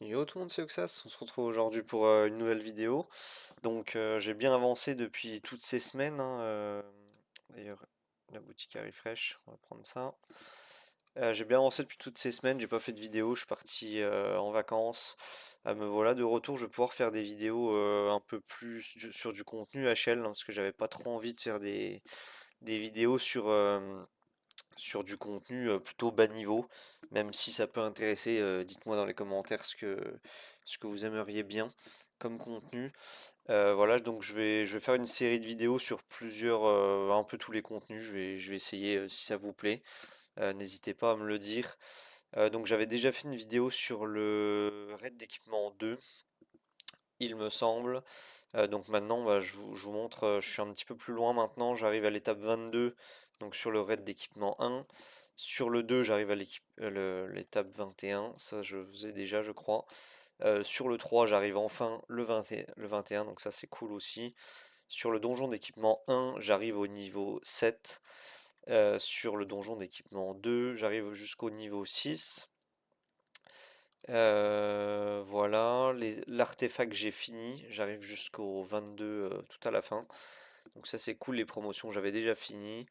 Yo tout le monde, c'est Oxas, on se retrouve aujourd'hui pour une nouvelle vidéo. Donc j'ai bien avancé depuis toutes ces semaines, hein, d'ailleurs la boutique arrive fraîche, on va prendre ça. J'ai bien avancé depuis toutes ces semaines, j'ai pas fait de vidéo, je suis parti en vacances. Me voilà de retour, je vais pouvoir faire des vidéos un peu plus sur du contenu HL, hein, parce que j'avais pas trop envie de faire des vidéos sur du contenu plutôt bas niveau, même si ça peut intéresser, dites-moi dans les commentaires ce que vous aimeriez bien comme contenu. Voilà, donc je vais faire une série de vidéos sur plusieurs, un peu tous les contenus, je vais essayer si ça vous plaît. N'hésitez pas à me le dire. Donc j'avais déjà fait une vidéo sur le raid d'équipement 2, il me semble. Donc maintenant, bah, je vous montre, je suis un petit peu plus loin maintenant, j'arrive à l'étape 22, donc sur le raid d'équipement 1. Sur le 2, j'arrive à l'étape 21, ça je faisais déjà, je crois. Sur le 3, j'arrive enfin le 21, donc ça c'est cool aussi. Sur le donjon d'équipement 1, j'arrive au niveau 7. Sur le donjon d'équipement 2, j'arrive jusqu'au niveau 6. Voilà, l'artefact j'ai fini, j'arrive jusqu'au 22 tout à la fin. Donc ça c'est cool, les promotions j'avais déjà fini.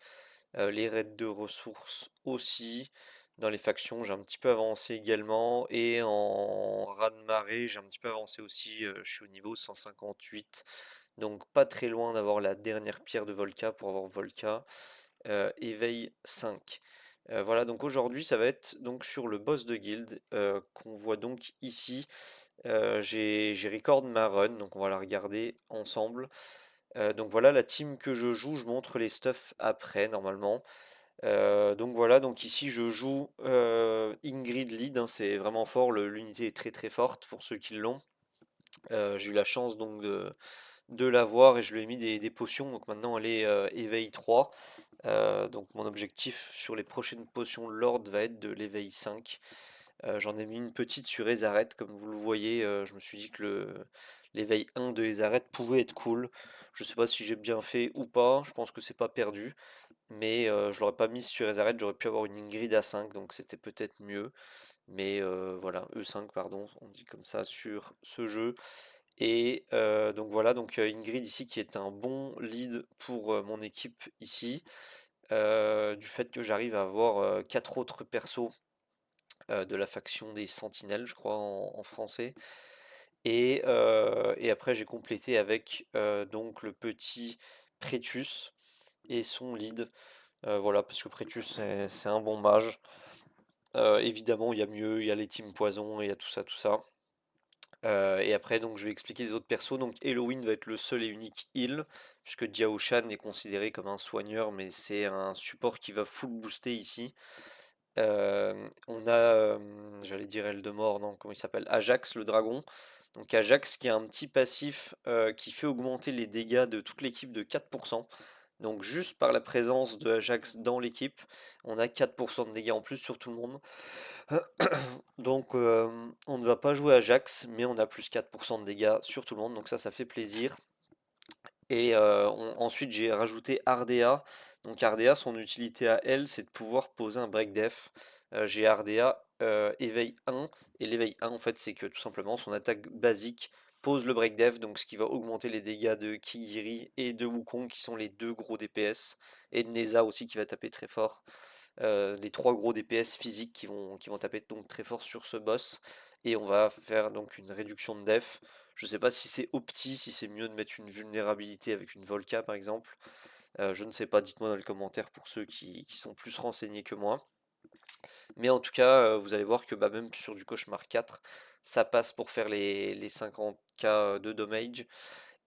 Les raids de ressources aussi. Dans les factions j'ai un petit peu avancé également. Et en raz-de-marée j'ai un petit peu avancé aussi, je suis au niveau 158. Donc pas très loin d'avoir la dernière pierre de Volca pour avoir Volca. Éveil 5. Voilà, donc aujourd'hui ça va être donc sur le boss de guild qu'on voit donc ici. J'ai record ma run, donc on va la regarder ensemble. Donc voilà la team que je joue, je montre les stuffs après normalement. Donc voilà, donc ici je joue Ingrid lead, hein, c'est vraiment fort, l'unité est très très forte pour ceux qui l'ont. J'ai eu la chance donc de l'avoir et je lui ai mis des potions, donc maintenant elle est éveil 3. Donc mon objectif sur les prochaines potions Lord va être de l'éveil 5. J'en ai mis une petite sur Ezaret, comme vous le voyez, je me suis dit que l'éveil 1 de Ezaret pouvait être cool. Je sais pas si j'ai bien fait ou pas, je pense que c'est pas perdu, mais je l'aurais pas mise sur Ezaret, j'aurais pu avoir une Ingrid à 5, donc c'était peut-être mieux. Mais voilà, E5 pardon, on dit comme ça sur ce jeu. Et donc voilà, donc Ingrid ici qui est un bon lead pour mon équipe ici, du fait que j'arrive à avoir 4 autres persos de la faction des Sentinelles, je crois en français. Et après j'ai complété avec donc le petit Prétus et son lead. Voilà, parce que Prétus c'est un bon mage. Évidemment, il y a mieux, il y a les teams poison, il y a tout ça, tout ça. Et après, donc, je vais expliquer les autres persos. Donc, Halloween va être le seul et unique heal, puisque Diao Shan est considéré comme un soigneur, mais c'est un support qui va full booster ici. On a, j'allais dire Eldemort, non, comment il s'appelle? Ajax, le dragon. Donc Ajax qui a un petit passif qui fait augmenter les dégâts de toute l'équipe de 4%. Donc juste par la présence de Ajax dans l'équipe, on a 4% de dégâts en plus sur tout le monde. Donc on ne va pas jouer Ajax, mais on a plus 4% de dégâts sur tout le monde, donc ça fait plaisir. Et ensuite j'ai rajouté Ardea. Donc Ardea, son utilité à elle, c'est de pouvoir poser un break def. J'ai Ardea éveil 1, et l'éveil 1 en fait c'est que tout simplement son attaque basique pose le break def, donc ce qui va augmenter les dégâts de Kigiri et de Wukong qui sont les deux gros DPS, et de Neza aussi qui va taper très fort. Les trois gros DPS physiques qui vont taper donc très fort sur ce boss. Et on va faire donc une réduction de def. Je sais pas si c'est opti, si c'est mieux de mettre une vulnérabilité avec une Volca par exemple. Je ne sais pas, dites-moi dans les commentaires pour ceux qui sont plus renseignés que moi. Mais en tout cas, vous allez voir que bah, même sur du cauchemar 4, ça passe pour faire les 50k de damage.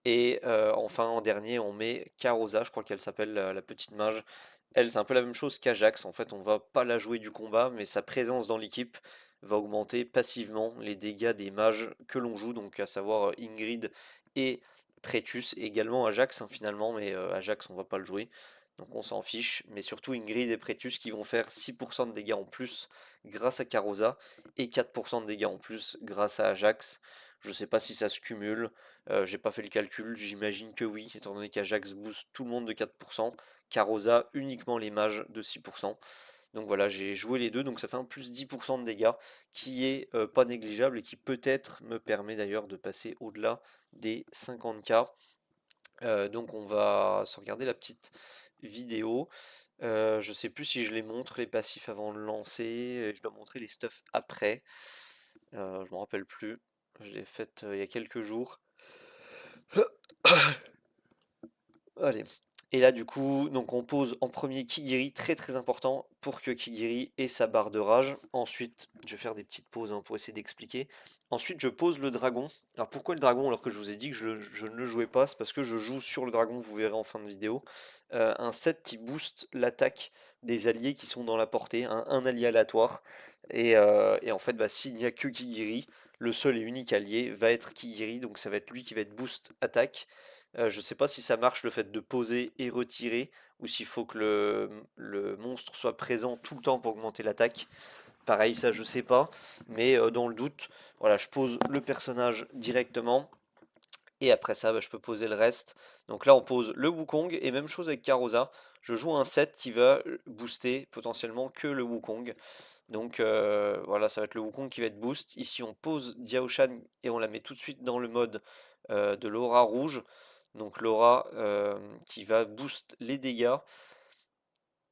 Et enfin en dernier, on met Carosa, je crois qu'elle s'appelle la petite mage. Elle, c'est un peu la même chose qu'Ajax. En fait, on va pas la jouer du combat, mais sa présence dans l'équipe va augmenter passivement les dégâts des mages que l'on joue, donc à savoir Ingrid et Prétus, et également Ajax hein, finalement, mais Ajax on va pas le jouer, donc on s'en fiche. Mais surtout Ingrid et Prétus qui vont faire 6% de dégâts en plus grâce à Carosa, et 4% de dégâts en plus grâce à Ajax. Je sais pas si ça se cumule, j'ai pas fait le calcul, j'imagine que oui, étant donné qu'Ajax booste tout le monde de 4%. Carosa uniquement les mages de 6%. Donc voilà, j'ai joué les deux, donc ça fait un plus 10% de dégâts qui est pas négligeable et qui peut-être me permet d'ailleurs de passer au-delà des 50K. Donc on va se regarder la petite vidéo. Je sais plus si je les montre les passifs avant de lancer, et je dois montrer les stuffs après. Je m'en rappelle plus. Je l'ai faite il y a quelques jours. Allez. Et là, du coup, donc on pose en premier Kigiri, très très important pour que Kigiri ait sa barre de rage. Ensuite, je vais faire des petites pauses hein, pour essayer d'expliquer. Ensuite, je pose le dragon. Alors pourquoi le dragon alors que je vous ai dit que je ne le jouais pas? C'est parce que je joue sur le dragon, vous verrez en fin de vidéo. Un set qui booste l'attaque des alliés qui sont dans la portée, un allié aléatoire. Et en fait, bah, s'il n'y a que Kigiri, le seul et unique allié va être Kigiri, donc ça va être lui qui va être boost attaque. Je sais pas si ça marche le fait de poser et retirer, ou s'il faut que le monstre soit présent tout le temps pour augmenter l'attaque. Pareil, ça je sais pas, mais dans le doute, voilà, je pose le personnage directement, et après ça, bah, je peux poser le reste. Donc là, on pose le Wukong, et même chose avec Karosa. Je joue un set qui va booster potentiellement que le Wukong. Donc voilà, ça va être le Wukong qui va être boost. Ici, on pose Diao Shan et on la met tout de suite dans le mode de l'aura rouge. Donc l'aura qui va boost les dégâts.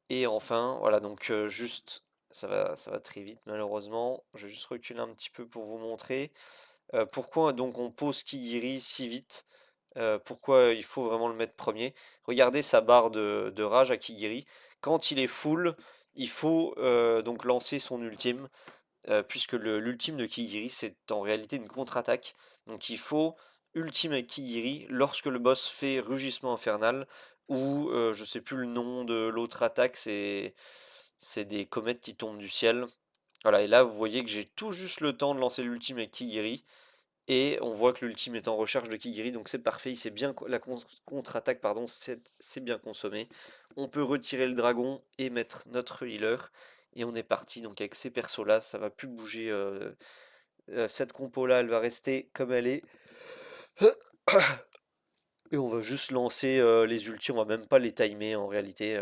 Et enfin, voilà, donc juste, ça va très vite malheureusement. Je vais juste reculer un petit peu pour vous montrer. Pourquoi donc on pose Kigiri si vite? Pourquoi il faut vraiment le mettre premier? Regardez sa barre de rage à Kigiri. Quand il est full, il faut donc lancer son ultime, puisque l'ultime de Kigiri c'est en réalité une contre-attaque. Donc il faut ultime avec Kigiri lorsque le boss fait rugissement infernal, ou je sais plus le nom de l'autre attaque, c'est des comètes qui tombent du ciel. Voilà, et là vous voyez que j'ai tout juste le temps de lancer l'ultime avec Kigiri. Et on voit que l'ultime est en recherche de Kigiri, donc c'est parfait, il sait bien, la contre-attaque, pardon, c'est bien consommé. On peut retirer le dragon et mettre notre healer, et on est parti, donc avec ces persos-là, ça va plus bouger, cette compo-là, elle va rester comme elle est, et on va juste lancer les ultis, on va même pas les timer en réalité,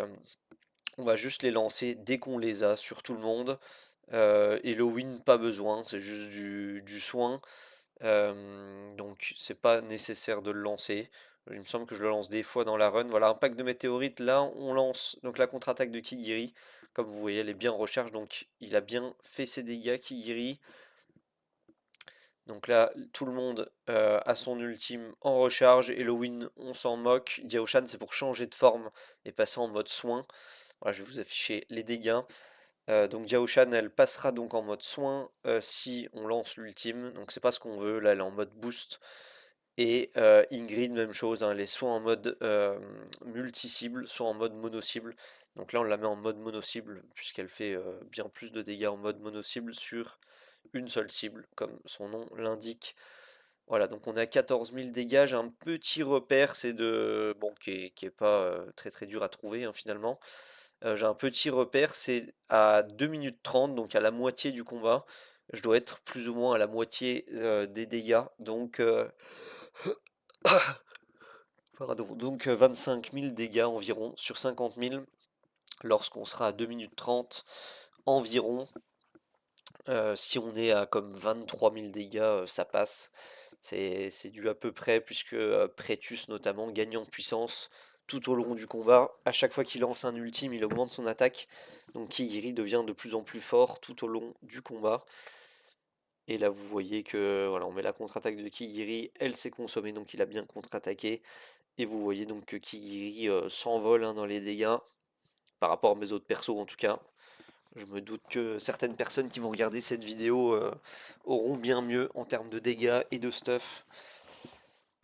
on va juste les lancer dès qu'on les a sur tout le monde, et le win, pas besoin, c'est juste du soin. Donc c'est pas nécessaire de le lancer. Il me semble que je le lance des fois dans la run. Voilà, un pack de météorites. Là, on lance donc la contre-attaque de Kigiri. Comme vous voyez, elle est bien en recharge. Donc il a bien fait ses dégâts, Kigiri. Donc là, tout le monde a son ultime en recharge. Et le win, on s'en moque. Diaoshan, c'est pour changer de forme et passer en mode soin. Voilà, je vais vous afficher les dégâts. Donc Diaoshan, elle passera donc en mode soin si on lance l'ultime. Donc c'est pas ce qu'on veut. Là, elle est en mode boost. Et Ingrid, même chose, hein, elle est soit en mode multi-cible, soit en mode mono-cible. Donc là, on la met en mode mono-cible, puisqu'elle fait bien plus de dégâts en mode mono-cible sur une seule cible, comme son nom l'indique. Voilà, donc on est à 14 000 dégâts. J'ai un petit repère, c'est de. Bon, qui est pas très très dur à trouver hein, finalement. J'ai un petit repère, c'est à 2 minutes 30, donc à la moitié du combat. Je dois être plus ou moins à la moitié des dégâts. Donc. Pardon, donc 25 000 dégâts environ sur 50 000 lorsqu'on sera à 2 minutes 30 environ. Si on est à comme 23 000 dégâts, ça passe. C'est dû à peu près, puisque Prétus notamment gagne en puissance tout au long du combat. À chaque fois qu'il lance un ultime, il augmente son attaque. Donc Kigiri devient de plus en plus fort tout au long du combat. Et là, vous voyez que voilà, on met la contre-attaque de Kigiri, elle s'est consommée, donc il a bien contre-attaqué. Et vous voyez donc que Kigiri s'envole hein, dans les dégâts, par rapport à mes autres persos en tout cas. Je me doute que certaines personnes qui vont regarder cette vidéo auront bien mieux en termes de dégâts et de stuff.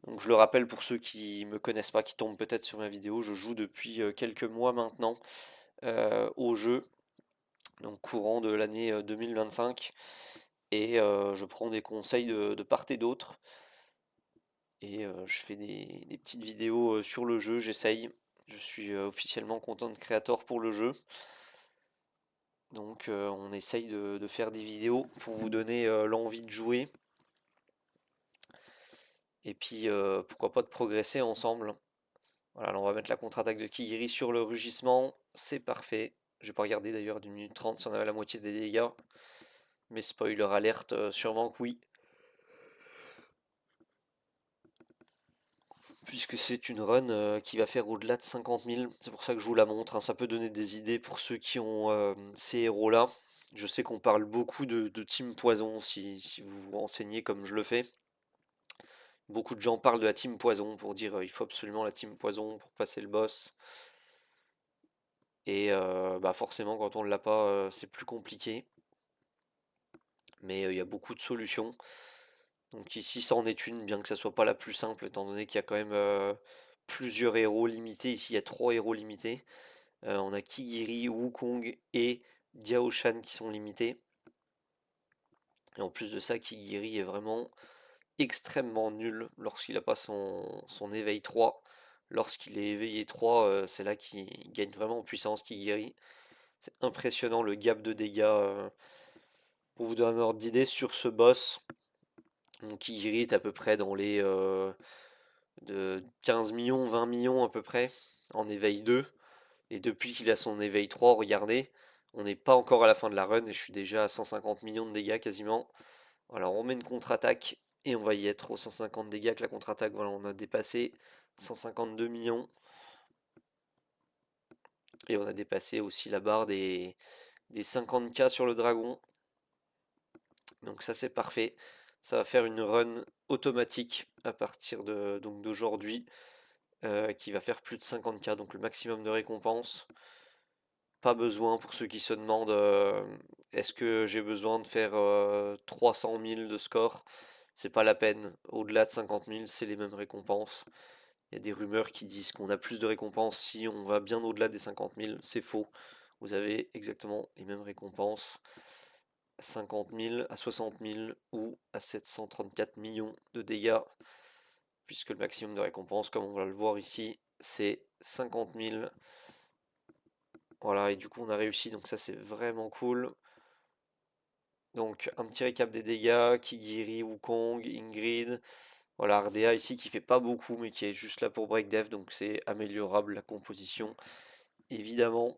Donc je le rappelle pour ceux qui me connaissent pas, qui tombent peut-être sur ma vidéo, je joue depuis quelques mois maintenant au jeu, donc courant de l'année 2025, et je prends des conseils de part et d'autre. Et je fais des petites vidéos sur le jeu, j'essaye. Je suis officiellement content creator pour le jeu. Donc on essaye de faire des vidéos pour vous donner l'envie de jouer. Et puis pourquoi pas de progresser ensemble. Voilà, là on va mettre la contre-attaque de Kigiri sur le rugissement. C'est parfait. J'ai pas regardé d'ailleurs d'une minute 30 si on avait la moitié des dégâts. Mais spoiler alerte, sûrement que oui. Puisque c'est une run qui va faire au-delà de 50 000. C'est pour ça que je vous la montre, hein. Ça peut donner des idées pour ceux qui ont ces héros-là. Je sais qu'on parle beaucoup de Team Poison si vous vous renseignez comme je le fais. Beaucoup de gens parlent de la Team Poison pour dire il faut absolument la Team Poison pour passer le boss. Et bah forcément quand on ne l'a pas c'est plus compliqué. Mais il y a beaucoup de solutions. Donc ici ça en est une, bien que ça soit pas la plus simple, étant donné qu'il y a quand même plusieurs héros limités. Ici il y a 3 héros limités. On a Kigiri, Wukong et Diaoshan qui sont limités. Et en plus de ça, Kigiri est vraiment extrêmement nul lorsqu'il n'a pas son éveil 3. Lorsqu'il est éveillé 3, c'est là qu'il gagne vraiment en puissance, Kigiri. C'est impressionnant le gap de dégâts. Pour vous donner un ordre d'idée sur ce boss, mon Kigiri est à peu près dans les de 15 millions, 20 millions à peu près en éveil 2. Et depuis qu'il a son éveil 3, regardez, on n'est pas encore à la fin de la run et je suis déjà à 150 millions de dégâts quasiment. Alors on met une contre-attaque et on va y être aux 150 dégâts avec la contre-attaque. Voilà, on a dépassé 152 millions. Et on a dépassé aussi la barre des 50K sur le dragon. Donc ça c'est parfait. Ça va faire une run automatique à partir d'aujourd'hui qui va faire plus de 50K, donc le maximum de récompenses. Pas besoin pour ceux qui se demandent est-ce que j'ai besoin de faire 300 000 de score? C'est pas la peine. Au-delà de 50 000, c'est les mêmes récompenses. Il y a des rumeurs qui disent qu'on a plus de récompenses si on va bien au-delà des 50 000. C'est faux. Vous avez exactement les mêmes récompenses. 50 000, à 60 000 ou à 734 millions de dégâts. Puisque le maximum de récompenses, comme on va le voir ici, c'est 50 000. Voilà, et du coup on a réussi, donc ça c'est vraiment cool. Donc un petit récap des dégâts, Kigiri, Wukong, Ingrid. Voilà, RDA ici qui fait pas beaucoup mais qui est juste là pour break dev, donc c'est améliorable la composition, évidemment.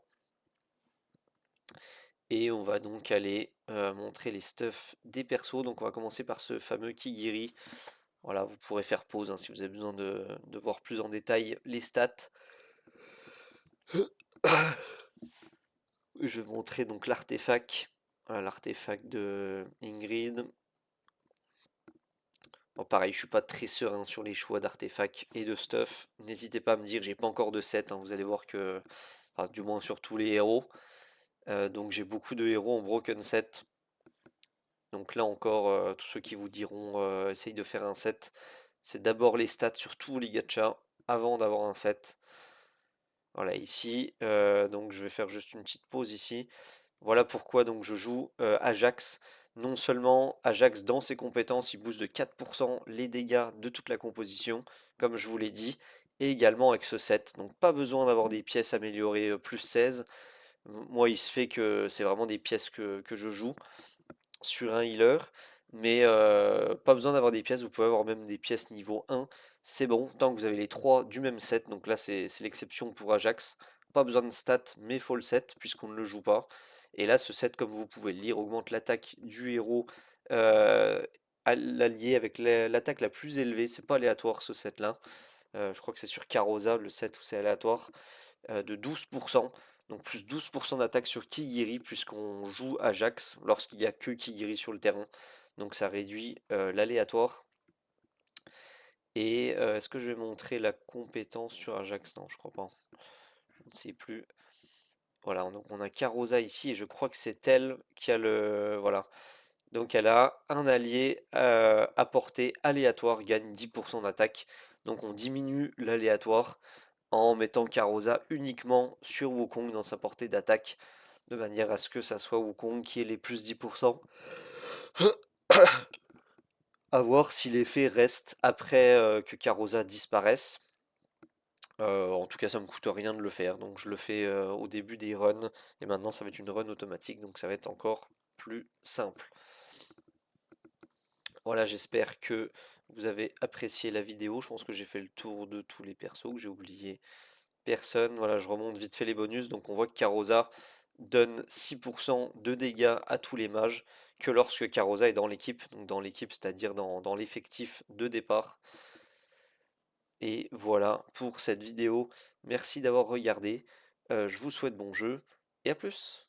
Et on va donc aller montrer les stuffs des persos. Donc on va commencer par ce fameux Kigiri. Voilà, vous pourrez faire pause hein, si vous avez besoin de voir plus en détail les stats. Je vais montrer donc l'artefact. Voilà, l'artefact de Ingrid. Bon, pareil, je suis pas très serein sur les choix d'artefacts et de stuff. N'hésitez pas à me dire, j'ai pas encore de set, hein, vous allez voir que, enfin, du moins sur tous les héros. Donc j'ai beaucoup de héros en broken set. Donc là encore, tous ceux qui vous diront essaye de faire un set, c'est d'abord les stats sur tous les gachas avant d'avoir un set. Voilà, ici, donc je vais faire juste une petite pause ici. Voilà pourquoi donc je joue Ajax. Non seulement Ajax dans ses compétences, il booste de 4% les dégâts de toute la composition, comme je vous l'ai dit, et également avec ce set. Donc pas besoin d'avoir des pièces améliorées plus 16. Moi il se fait que c'est vraiment des pièces que je joue sur un healer, mais pas besoin d'avoir des pièces, vous pouvez avoir même des pièces niveau 1, c'est bon, tant que vous avez les 3 du même set, donc là c'est l'exception pour Ajax, pas besoin de stats, mais faut le set, puisqu'on ne le joue pas, et là ce set, comme vous pouvez le lire, augmente l'attaque du héros l'allié avec l'attaque la plus élevée, c'est pas aléatoire ce set là, je crois que c'est sur Carosa le set où c'est aléatoire, de 12%. Donc plus 12% d'attaque sur Kigiri puisqu'on joue Ajax lorsqu'il n'y a que Kigiri sur le terrain. Donc ça réduit l'aléatoire. Et est-ce que je vais montrer la compétence sur Ajax? Non, je crois pas. Je ne sais plus. Voilà, donc on a Carosa ici et je crois que c'est elle qui a le... Voilà. Donc elle a un allié à portée aléatoire, gagne 10% d'attaque. Donc on diminue l'aléatoire en mettant Carosa uniquement sur Wukong dans sa portée d'attaque, de manière à ce que ça soit Wukong qui ait les plus 10%. À voir si l'effet reste après que Carosa disparaisse. En tout cas, ça me coûte rien de le faire, donc je le fais au début des runs, et maintenant ça va être une run automatique, donc ça va être encore plus simple. Voilà, j'espère que vous avez apprécié la vidéo. Je pense que j'ai fait le tour de tous les persos, que j'ai oublié personne. Voilà, je remonte vite fait les bonus. Donc on voit que Carosa donne 6% de dégâts à tous les mages que lorsque Carroza est dans l'équipe, donc dans l'équipe, c'est-à-dire dans l'effectif de départ. Et voilà pour cette vidéo. Merci d'avoir regardé. Je vous souhaite bon jeu et à plus.